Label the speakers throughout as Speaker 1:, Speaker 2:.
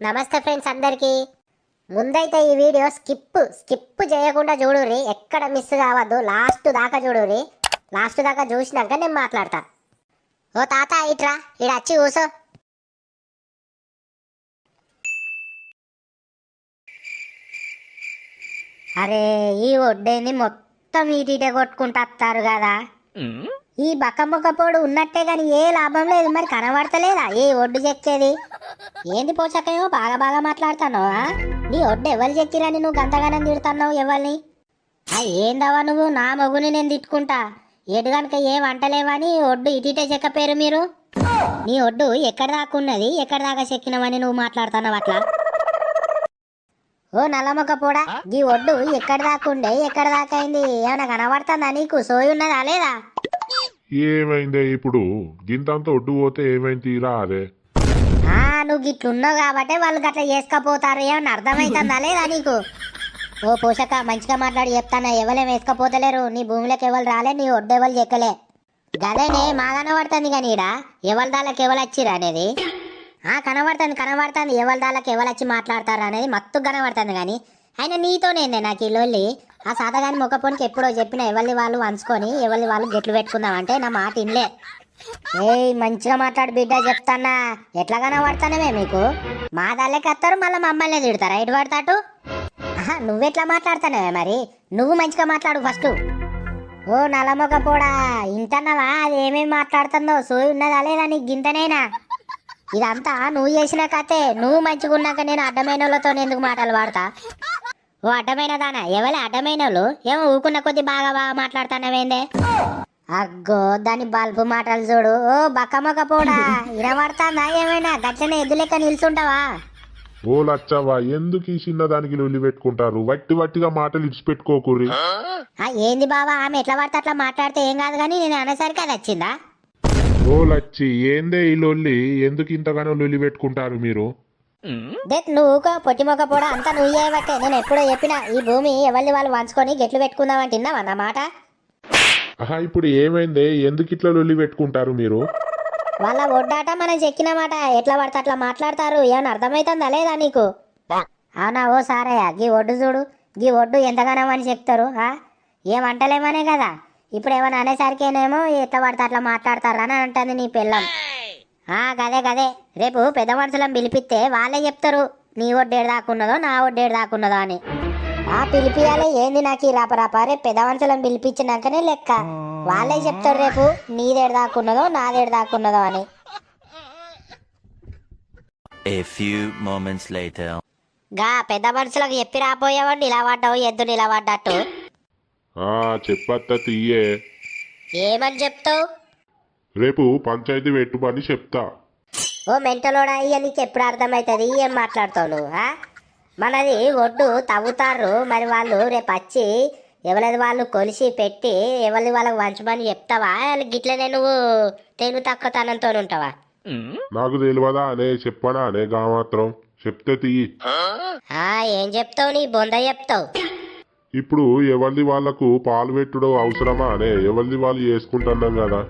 Speaker 1: నమస్తే ఫ్రెండ్స్ అందరికీ. ముందైతే ఈ వీడియో స్కిప్ చేయకుండా చూడుర్రి, ఎక్కడ మిస్ కావద్దు. లాస్ట్ దాకా చూడుర్రి. లాస్ట్ దాకా చూసినాక నేను మాట్లాడతా. ఓ తాత ఇట్రా, ఇడ వచ్చి కూసో. అరే ఈ ఒడ్డేని మొత్తం ఈటీటే కొట్టుకుంటా వస్తారు కదా. ఈ బక్కమ్మొక్కపోడు ఉన్నట్టే గాని ఏ లాభం లేదు. మరి కనబడతలేదా ఏ ఒడ్డు చెక్కేది? ఏంది పోచకేమో బాగా బాగా మాట్లాడుతున్నావా? నీ ఒడ్డు ఎవరు చెక్కిరని నువ్వు గంతగానం తిడుతున్నావు ఎవరిని? ఏందవా నువ్వు? నా మొగుని నేను తిట్టుకుంటా. ఎటు గనుక ఏం అంటలేవని ఒడ్డు ఇటీటే చెక్కపోయారు మీరు. నీ ఒడ్డు ఎక్కడ దాకా ఉన్నది, ఎక్కడ దాకా చెక్కినవని నువ్వు మాట్లాడుతున్నావు అట్లా? ఓ నల్లమొక్కపోడా, ఈ ఒడ్డు ఎక్కడ దాకా ఉండే, ఎక్కడ దాకా అయింది? ఏమైనా కనబడుతుందా నీకు? సోయి ఉన్నదా లేదా?
Speaker 2: ఏమైందే ఇప్పుడు? గింతంతా ఒడ్డు పోతే ఏమైంది తీరా అదే?
Speaker 1: నువ్వు గిట్లున్నావు కాబట్టే వాళ్ళు గట్లా చేసుకపోతారు. ఏమన్నా అర్థమవుతుందా లేదా నీకు? ఓ పోషక మంచిగా మాట్లాడి చెప్తానా, ఎవరేం వేసుకపోతలేరు. నీ భూమిలోకి ఎవరు రాలే, నీ ఒడ్డు ఎవరు చెక్కలే. గదేనే మా కనబడుతుంది కానీ ఈడ ఎవరి దాళ్ళకి ఎవరు వచ్చిరా అనేది కనబడుతుంది. ఎవరి దాళ్ళకి ఎవరు వచ్చి మాట్లాడతారు అనేది మత్తు కనబడుతుంది. కానీ అయినా నీతోనేందే నాకు ఈ లొల్లి. ఆ సాతగాని మొక్కపోనికి ఎప్పుడో చెప్పిన ఎవరి వాళ్ళు వంచుకొని ఎవరి వాళ్ళు గెట్లు పెట్టుకుందామంటే నా మాట ఇన్లే. మంచిగా మాట్లాడు బిడ్డ చెప్తానా. ఎట్లా కనబడతానమే మీకు? మా దాళ్ళకి వస్తారు, మళ్ళీ మమ్మల్ని తిడతారా ఎటు పడతాటు? నువ్వెట్లా మాట్లాడుతానవే మరి? నువ్వు మంచిగా మాట్లాడు ఫస్ట్. ఓ నల్లమొక్కపోడా, ఇంటన్నావా అది ఏమేమి మాట్లాడుతుందో? సోయి ఉన్నదా లేదా నీకు గింతనైనా? ఇదంతా నువ్వు చేసిన కథే. నువ్వు మంచిగా ఉన్నాక నేను అడ్డమైన వాళ్ళతో ఎందుకు మాటలు వాడతా? ఓ అడ్డమైన దానా? ఎవరే అడ్డమైన వాళ్ళు? ఏమో ఊకున్న కొద్ది బాగా బాగా మాట్లాడుతానవేందే? అగ్గో దాని బల్బు మాటలు చూడు. ఓ బక్కమొక్కపోడా, వినబడతాందా ఏమైనా? గట్లనే ఎద్దు లెక్క నిల్చుంటావా?
Speaker 2: ఓ లచ్చవ్వా, ఎందుకు ఈ చిన్నదానికి లొల్లి పెట్టుకుంటారు? వట్టిగా మాటలు ఇడిచిపెట్టుకోకూరి.
Speaker 1: ఏంది బావా, ఆమె ఎట్లా పడితే అట్లా మాట్లాడితే ఏం కాదు కానీ నేను అనేసరికి అది వచ్చిందా?
Speaker 2: ఓ లచ్చి, ఏందే ఈ లొల్లి? ఎందుకు ఇంతగానో లొల్లి పెట్టుకుంటారు మీరు?
Speaker 1: నువ్వు పొట్టి మొక్కపోడా, అంతా నువ్వు చేయబట్టే. నేను ఎప్పుడో చెప్పినా ఈ భూమి ఎవరిని వాళ్ళు వంచుకొని గెట్లు పెట్టుకుందామని తిన్నావా నా మాట?
Speaker 2: ఇప్పుడు ఏమైందే? ఎందుకు ఇట్లా లొల్లి పెట్టుకుంటారు మీరు?
Speaker 1: వాళ్ళ ఒడ్డాట మనం చెక్కినమాట. ఎట్లా పడితే అట్లా మాట్లాడతారు. ఏమన్నా అర్థమవుతుందా లేదా నీకు? అవునా? ఓ సారయ్య, గీ ఒడ్డు చూడు. గీ ఒడ్డు ఎంతగానో అని చెప్తారు. ఏమంటలేమనే కదా. ఇప్పుడు ఏమైనా అనేసరికేనేమో ఎట్లా పడితే అట్లా మాట్లాడతారు అని అంటుంది నీ పిల్లం. గదే రేపు పెద్ద మనుషులను పిలిపిస్తే వాళ్ళే చెప్తారు నీ ఒడ్డేడు దాకున్నదో నా ఒడ్డేడు దాకున్నదో అని. పిలిపియాలే ఏంది నాకు ఈ రాపరాప? రేపు పెద్ద మనుషులను పిలిపించినాకనే లెక్క. వాళ్ళే చెప్తారు రేపు నీదేడు దాకున్నదో నాదేడు దాకున్నదో అని. పెద్ద మనుషులకు చెప్పి రాపోయావో నిలబడ్డావు ఎద్దు నిలబడ్డట్టు.
Speaker 2: చెప్పత్త తీయే.
Speaker 1: ఏమని చెప్తావు?
Speaker 2: రేపు పంచాయతీ పెట్టుమని చెప్తా.
Speaker 1: ఓ మెంటలోడా, ఇక నీకు ఎప్పుడు అర్థమవుతుంది? ఏం మాట్లాడతావు నువ్వు? మనది ఒడ్డు తవ్వుతారు, మరి వాళ్ళు రేపు వచ్చి ఎవరిది వాళ్ళు కొలిసి పెట్టి ఎవరిది వాళ్ళకి వంచమని చెప్తావా? గిట్లనే నువ్వు తెలుగు తక్కువతనంతో ఉంటావా?
Speaker 2: నాకు తెలియదా అనే చెప్పనా అనే గా మాత్రం చెప్తే తీయి.
Speaker 1: ఏం చెప్తావు? నీ బొంద చెప్తావు.
Speaker 2: ఇప్పుడు ఎవరిది వాళ్ళకు పాలు పెట్టుడు అవసరమా అనే? ఎవరిది వాళ్ళు చేసుకుంటున్నాం కదా,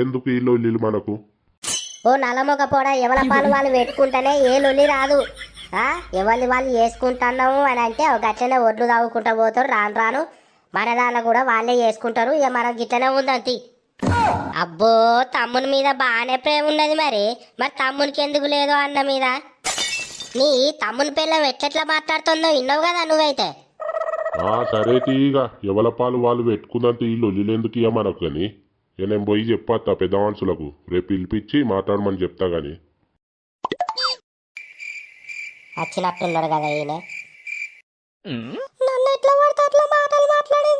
Speaker 2: ఎందుకు ఈ లొల్లిలు మనకు?
Speaker 1: ఓ నల్లమొక్కపోడా, ఎవరి పాలు వాళ్ళు పెట్టుకుంటేనే ఏ లొల్లి రాదు. ఎవరిది వాళ్ళు చేసుకుంటున్నాము అని అంటే గట్లనే ఒడ్లు తాగుకుంటా పోతారు. రాను రాను మన దానిలో కూడా వాళ్ళే చేసుకుంటారు. ఇక మనకు గిట్లనే ఉందంతి. అబ్బో, తమ్ముని మీద బాగానే ప్రేమ ఉన్నది. మరి తమ్మునికి ఎందుకు లేదో అన్న మీద? నీ తమ్ముని పిల్లం ఎట్లెట్లా మాట్లాడుతుందో విన్నావు కదా నువ్వైతే.
Speaker 2: సరే తీయగా, ఎవల పాలు వాళ్ళు పెట్టుకుందంత ఈ లొల్లిలు ఎందుకు ఇయ్య మనకు? కానీ నేను పోయి చెప్పత్తా పెద్ద మనుషులకు, రేపు పిలిపించి మాట్లాడమని చెప్తా. గాని
Speaker 1: వచ్చినట్టున్నాడు కదా ఈయన. నన్ను ఎట్లా పడితే అట్లా మాటలు మాట్లాడింది.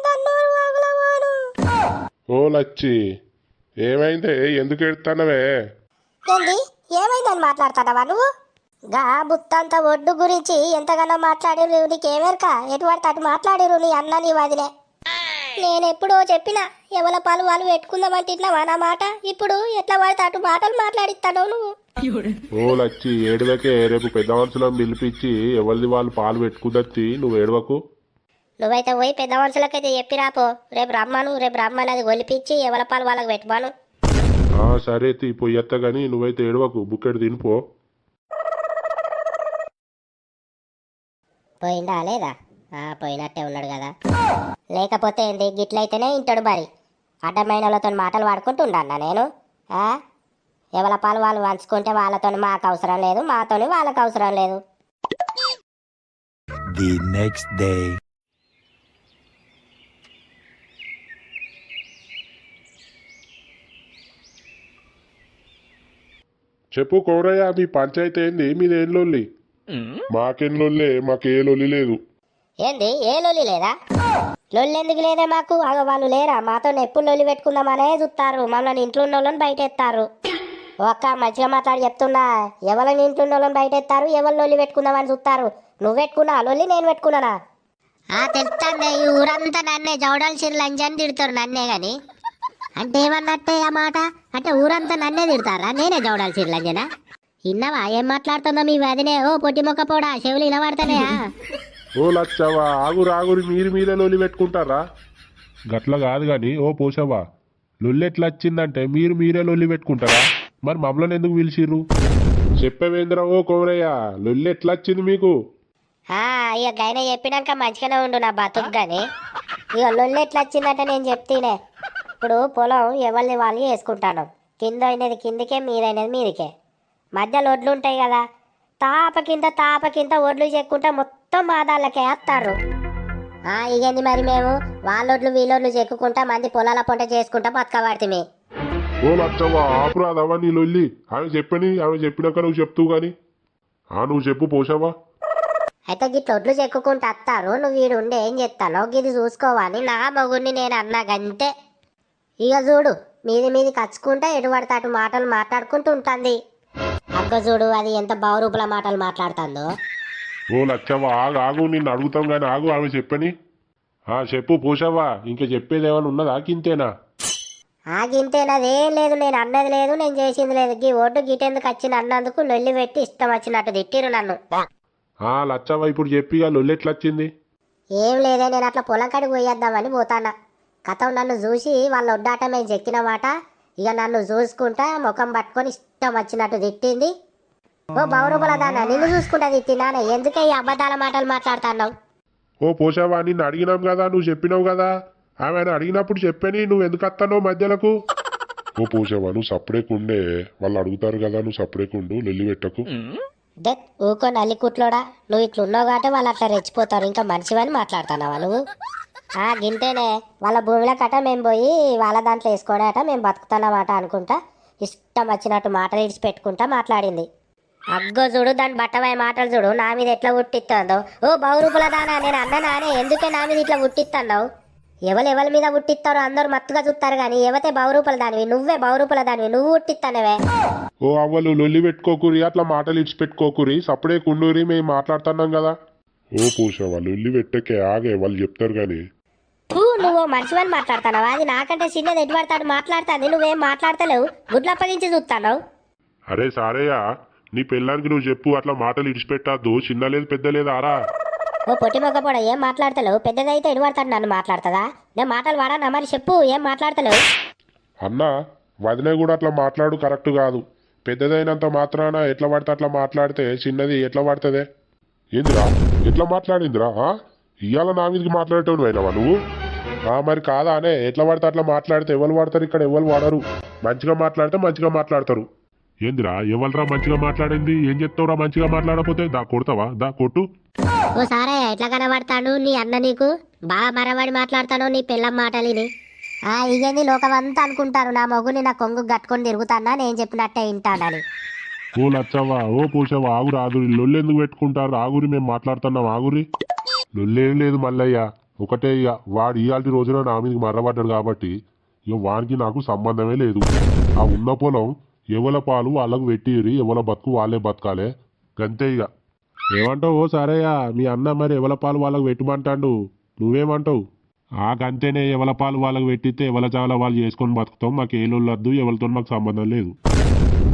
Speaker 2: ఓ లచ్చి, ఏమైందే? ఎందుకు ఎడుతానవే?
Speaker 1: ఏంది ఏమైందని మాట్లాడతావా నువ్వు? బుత్తంత ఒడ్డు గురించి ఎంతగానో మాట్లాడిరు. నీకేమెరక? ఎటు పడితే అటు మాట్లాడిరు నీ అన్న నీ వదిలే. నేను ఎప్పుడో చెప్పినా ఎవల పాలు వాళ్ళు పెట్టుకుందామంటే ఇట్లా నా మాట. ఇప్పుడు ఎట్లా పడితే అటు మాటలు మాట్లాడిస్తాను నువ్వు.
Speaker 2: ఓ లచ్చి, ఏడవకే. రేపు పెద్ద మనుషులను పిలిపించి ఎవరిది వాళ్ళు పాలు పెట్టుకుందచ్చి నువ్వు ఏడవకు.
Speaker 1: నువ్వైతే పోయి పెద్ద మనుషులకైతే చెప్పి రాపో. రేపు రమ్మని అది ఒలిపించి ఎవల పాలు వాళ్ళకి పెట్టుమాను.
Speaker 2: సరే తీ, పొయ్యత్త గాని నువ్వైతే ఏడవకు, బుక్కెడు తినిపో.
Speaker 1: పోయిందా లేదా? పోయినట్టే ఉన్నాడు కదా. లేకపోతే ఏంది గిట్లయితేనే ఇంటాడు మరి. అడ్డమైన వాళ్ళతో మాటలు వాడుకుంటూ ఉండాలన్నా నేను? ఎవల పాలు వాళ్ళు పంచుకుంటే వాళ్ళతో మాకు అవసరం లేదు, మాతోని వాళ్ళకి అవసరం లేదు.
Speaker 3: The next day.
Speaker 2: చెప్పు కౌరయ్య, మీ పంచాయతీ ఏంది? మీదేం లొల్లి? మాకేం లొల్లే, మాకే లొల్లి లేదు.
Speaker 1: ఏంది ఏ లొల్లి లేదా? లొల్లి ఎందుకు లేదే మాకు? వాళ్ళు లేరా మాతో ఎప్పుడు లొల్లి పెట్టుకుందామనే చూస్తారు. మమ్మల్ని ఇంట్లో ఉన్న వాళ్ళని బయట ఎత్తారు. ఒక్క మంచిగా మాట్లాడి చెప్తున్నా, ఎవరిని ఇంట్లో ఉన్న వాళ్ళని బయట ఎత్తారు, ఎవరు లొల్లి పెట్టుకుందామని చూస్తారు. నువ్వు పెట్టుకున్నా లొల్లి, నేను పెట్టుకున్నానా? తెలుస్తాందే, ఈ ఊరంతా నన్నే జవడాల్సిన లంజని తిడతారు, నన్నే గాని. అంటే ఏమన్నట్టే ఆ మాట? అంటే ఊరంతా నన్నే తిడతారా? నేనే జవడాల్సిన లంజనా? ఇన్నవా ఏం మాట్లాడుతుందో మీ వదినే? ఓ పొట్టి మొక్క పోడా, చెవులు వినబడతానేయా?
Speaker 2: ఓ లచ్చవ్వా, ఆగురు ఆగురు, మీరు మీరే లొల్లి పెట్టుకుంటారా? గట్ల కాదు కానీ ఓ పోషవ్వా, లొల్లి ఎట్లా వచ్చిందంటే మీరు మీరే లొల్లి పెట్టుకుంటారా? మరి మమ్మల్ని ఎందుకు పిలిచిర్రు? చెప్పవేంద్ర ఓ కౌరయ్య, లొల్లి ఎట్లా వచ్చింది మీకు?
Speaker 1: ఇక గైన చెప్పినాక మంచిగానే ఉండు నా బతుకు గాని. ఇక లొల్లి ఎట్లా వచ్చిందంటే నేను చెప్తేనే. ఇప్పుడు పొలం ఎవరిని వాళ్ళు వేసుకుంటాను. కింద అయినది కిందికే, మీదైనది మీదికే. మధ్యలో ఒడ్లు ఉంటాయి కదా, తాపకింత ఒడ్లు చెక్కుంటా మొత్తం మాదాళ్ళకే వేస్తారు. ఇగేంది మరి మేము వాళ్ళొడ్లు వీళ్ళొడ్లు చెక్కుకుంటా మంది పొలాల పంట చేసుకుంటా బతకబడితే.
Speaker 2: ఓ లచ్చవ్వా, ఆపురాదవా నీ లొల్లి. ఆమె చెప్పినాక నువ్వు చెప్తూ గాని. నువ్వు చెప్పు పోషవ్వా.
Speaker 1: అయితే గిట్ల ఒడ్లు చెక్కుకుంటూ వస్తారు. నువ్వు వీడు ఉండి ఏం చెప్తానో గిది చూసుకోవాలి. నా మొగుడిని నేను అన్నా గంతే. ఇక చూడు, మీది కచ్చుకుంటా ఎటు పడితే అటు మాటలు మాట్లాడుకుంటూ ఉంటుంది. అగ్గ చూడు, అది ఎంత బహురూపుల మాటలు మాట్లాడుతుందో.
Speaker 2: ఓ లచ్చవ్వా, ఆగు నిన్ను అడుగుతాం గాని ఆగు, ఆమె చెప్పని. చెప్పు పోషవ్వా, ఇంకా చెప్పేది ఏమైనా ఉన్నదా? గింతేనా?
Speaker 1: గింతేనదేం లేదు, నేను అన్నది లేదు, నేను చేసింది లేదు. గీ ఓటు గిటెందుకు వచ్చింది అన్నందుకు లొల్లి పెట్టి ఇష్టం వచ్చినట్టు తిట్టిరు నన్ను.
Speaker 2: లచ్చవ్వా, ఇప్పుడు చెప్పి ఆ లొల్లి ఎట్లా వచ్చింది?
Speaker 1: ఏం లేదే, నేను అట్లా పొలం కాడికి పోయేద్దామని పోతానా. కథం నన్ను చూసి వాళ్ళ ఒడ్డాట మేము చెక్కినమాట. ఇక నన్ను చూసుకుంటా ముఖం పట్టుకొని ఇష్టం వచ్చినట్టు తిట్టింది. ఓ బౌరూపల దాన్న, నిన్ను చూసుకుంటా తిట్టినానే. ఎందుకే ఈ అబద్ధాల మాటలు మాట్లాడుతున్నావు?
Speaker 2: ఓ పోషవ్వా, నిన్ను అడిగినాం కదా, నువ్వు చెప్పినావు కదా. ఆమె అడిగినప్పుడు చెప్పని, నువ్వు ఎందుకు వస్తానో మధ్యలకు? ఓ పోషవ్వా, నువ్వు సపరేకుండే, వాళ్ళు అడుగుతారు కదా, నువ్వు సపరేకుండు, లొల్లి పెట్టకు.
Speaker 1: ఊకో నల్లికుట్లోడా, నువ్వు ఇట్లున్నావు కాబట్టి వాళ్ళు అట్లా రెచ్చిపోతారు. ఇంకా మనిషివని మాట్లాడుతున్నావా నువ్వు? గింటేనే, వాళ్ళ భూమిలో కట్ట మేము పోయి వాళ్ళ దాంట్లో వేసుకోడట, మేము బతుకుతున్నామాట అనుకుంటా ఇష్టం వచ్చినట్టు మాటలు ఇడిచి పెట్టుకుంటా మాట్లాడింది. అగ్గో చూడు, దాని బట్టవై మాటలు చూడు, నా మీద ఎట్లా ఉట్టిస్తుందో. ఓ బహురూపుల దానా, నేను అన్ననానే, ఎందుకే నా మీద ఇట్లా ఉట్టిస్తున్నావు? ఎవరి మీద ఉట్టిస్తారో అందరూ మత్తుగా చూస్తారు కానీ ఎవతే బహురూపుల దానివి, నువ్వే బహురూపుల దానివి, నువ్వు ఉట్టిస్తానవే.
Speaker 2: ఓ అవ్వలు, లొల్లి పెట్టుకోకురి, అట్లా మాటలు ఇడిచి పెట్టుకోకురి, సపడే కుండూరి, మేము మాట్లాడుతున్నాం కదా. ఓ పోషవ్వా, లొల్లి పెట్టకే, ఆగే, వాళ్ళు చెప్తారు కానీ.
Speaker 1: నువ్వు మనిషివని మాట్లాడుతున్నావా? అది నాకంటే చిన్నది ఎటుపడతాడు మాట్లాడుతుంది, నువ్వేం మాట్లాడతలేవు, గుడ్లు అప్పగించి చూస్తున్నావు.
Speaker 2: అరే సారయ్య, నీ పెళ్ళానికి నువ్వు చెప్పు, అట్లా మాటలు ఇడిచిపెట్టద్దు, చిన్న లేదు పెద్ద లేదు ఆరా.
Speaker 1: ఓ పొట్టి మొక్క కూడా ఏం మాట్లాడతలేవు, పెద్దదైతే ఎటుపడతాడు నన్ను మాట్లాడుతుందా? నేను మాటలు వాడా మరి చెప్పు, ఏం మాట్లాడతలేవు?
Speaker 2: అన్నా, వదిన కూడా అట్లా మాట్లాడు కరెక్ట్ కాదు. పెద్దదైనంత మాత్రాన ఎట్లా పడితే అట్లా మాట్లాడితే చిన్నది ఎట్లా పడుతుందే? ఏందిరా ఎట్లా మాట్లాడిందిరా? ఇవాళ నా మీదకి మాట్లాడేటోను అయినావా నువ్వు? మరి కాదా అనే, ఎట్లా పడితే అట్లా మాట్లాడితే ఎవరు వాడతారు? ఇక్కడ ఎవరు వాడరు. మంచిగా మాట్లాడితే మంచిగా మాట్లాడతారు. ఏందిరా ఎవరురా మంచిగా మాట్లాడింది? ఏం చెప్తావురా మంచిగా మాట్లాడకపోతే? దా కొడతావా? దా కొట్టు.
Speaker 1: ఓ సారే, ఎట్లా కనబడతాడు నీ అన్న? నీకు బాగా మరవాడి మాట్లాడతాను నీ పిల్లం మాటలిని. ఇదేంది లోకమంతా అనుకుంటారు నా మొగుని నా కొంగు కట్టుకొని తిరుగుతానా, నేను చెప్పినట్టే వింటానని.
Speaker 2: ఓ లచ్చవ్వా, ఓ పోషవ్వా, ఆగురు ఆగురి, లొల్లి ఎందుకు పెట్టుకుంటారు? ఆగురి, మేము మాట్లాడుతున్నాం ఆగురి. లొల్లేం లేదు మల్లయ్య, ఒకటే ఇక వాడు ఇయాల్టి రోజున నా మీదకి మర్రబడ్డాడు కాబట్టి ఇక వానికి నాకు సంబంధమే లేదు. ఆ ఉన్న పొలం ఎవల పాలు వాళ్ళకు పెట్టిరి, ఎవల బతుకు వాళ్ళే బతకాలే, గంతే ఇక. ఏమంటావు ఓ సరేయా? మీ అన్న మరి ఎవల పాలు వాళ్ళకు పెట్టమంటాడు, నువ్వేమంటావు? గంతేనే, ఎవల పాలు వాళ్ళకు పెట్టితే ఎవల చాలా వాళ్ళు చేసుకొని బతుకుతాం, మాకు ఏ లొల్లొద్దు, ఎవరితో మాకు సంబంధం లేదు.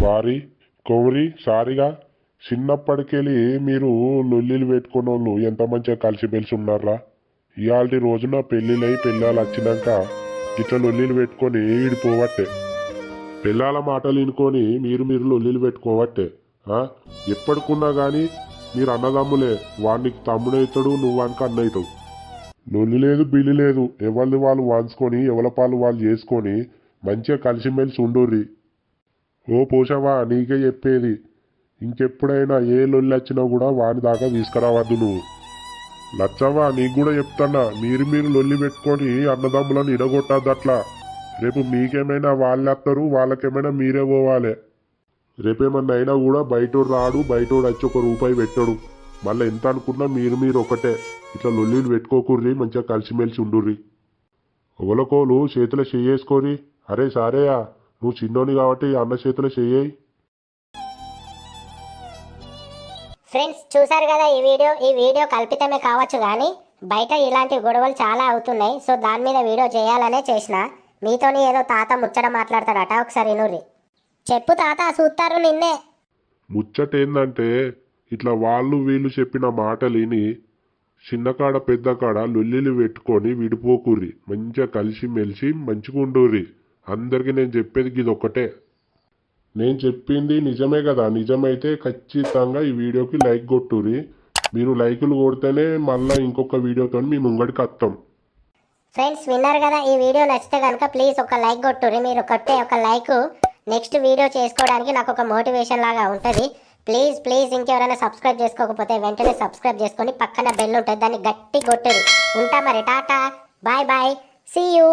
Speaker 2: వారి కౌరి సారిగా, చిన్నప్పటికెళ్ళి మీరు లొల్లిలు పెట్టుకున్న వాళ్ళు ఎంత మంచిగా కలిసిమెలిసి ఉన్నారా? ఇవాళ రోజున పెళ్ళిళ్ళై పెళ్ళాలు వచ్చినాక ఇట్లా లొల్లిలు పెట్టుకొని ఈడిపోవట్టే. పెళ్ళాల మాటలు వినుకొని మీరు లొల్లిలు పెట్టుకోవట్టే. ఎప్పటికున్నా కానీ మీరు అన్నదమ్ములే, వాడికి తమ్ముడవుతాడు, నువ్వు వానికి అన్న అవుతావు. లొల్లి లేదు బిల్లి లేదు, ఎవరిని వాళ్ళు వాంచుకొని ఎవరి పాలు వాళ్ళు చేసుకొని మంచిగా కలిసిమెలిసి ఉండుర్రి. ఓ పోషవా, నీకే చెప్పేది, ఇంకెప్పుడైనా ఏ లొల్లి వచ్చినా కూడా వాని దాకా తీసుకురావద్దు నువ్వు. లచ్చవ్వా, నీకు కూడా చెప్తాన్నా, మీరు లొల్లి పెట్టుకొని అన్నదమ్ములను ఇడగొట్టద్దు అట్లా. రేపు మీకేమైనా వాళ్ళు వస్తారు, వాళ్ళకేమైనా మీరే పోవాలి. రేపేమన్నా అయినా కూడా బయటోడు రాడు, బయటోడు వచ్చి ₹1 పెట్టాడు. మళ్ళీ ఎంత అనుకున్నా మీరు ఒకటే. ఇట్లా లొల్లీలు పెట్టుకోకుర్రి, మంచిగా కలిసిమెలిసి ఉండుర్రి. ఒకలకోలు చేతిలో చెయ్యేసుకోరి. అరే సారేయా, నువ్వు చిన్నోని కాబట్టి అన్న చేతిలో చెయ్యేయి.
Speaker 1: ఫ్రెండ్స్ చూసారు కదా ఈ వీడియో కల్పితమే కావచ్చు కానీ బయట ఇలాంటి గొడవలు చాలా అవుతున్నాయి. సో దాని మీద వీడియో చేయాలనే చేసిన. మీతోని ఏదో తాత ముచ్చట మాట్లాడతాడట, ఒకసారి వినుర్రి. చెప్పు తాత, చూస్తారు నిన్నే.
Speaker 2: ముచ్చట ఏందంటే, ఇట్లా వాళ్ళు వీళ్ళు చెప్పిన మాటలు విని చిన్నకాడ పెద్దకాడ లొల్లిలు పెట్టుకొని విడిపోకుర్రి. మంచిగా కలిసిమెలిసి మంచిగా ఉండుర్రి. అందరికీ నేను చెప్పేది ఇది ఒక్కటే. నేను చెప్పింది నిజమే కదా, నిజమైతే ఖచ్చితంగా ఈ వీడియోకి లైక్ కొట్టుర్రి. మీరు లైకులు కొడితేనే మళ్ళీ ఇంకొక వీడియోతో మీ ముంగడికి వస్తాం.
Speaker 1: ఫ్రెండ్స్ విన్నారు కదా, ఈ వీడియో నచ్చితే కనుక ప్లీజ్ ఒక లైక్ కొట్టుర్రి. మీరు కొట్టే ఒక లైక్ నెక్స్ట్ వీడియో చేసుకోవడానికి నాకు ఒక మోటివేషన్ లాగా ఉంటుంది. ప్లీజ్ ఇంకెవరైనా సబ్స్క్రైబ్ చేసుకోకపోతే వెంటనే సబ్స్క్రైబ్ చేసుకొని పక్కన బెల్ ఉంటుంది, దాన్ని గట్టి కొట్టుర్రి. ఉంటా మరి, టాటా, బాయ్, సీ యూ.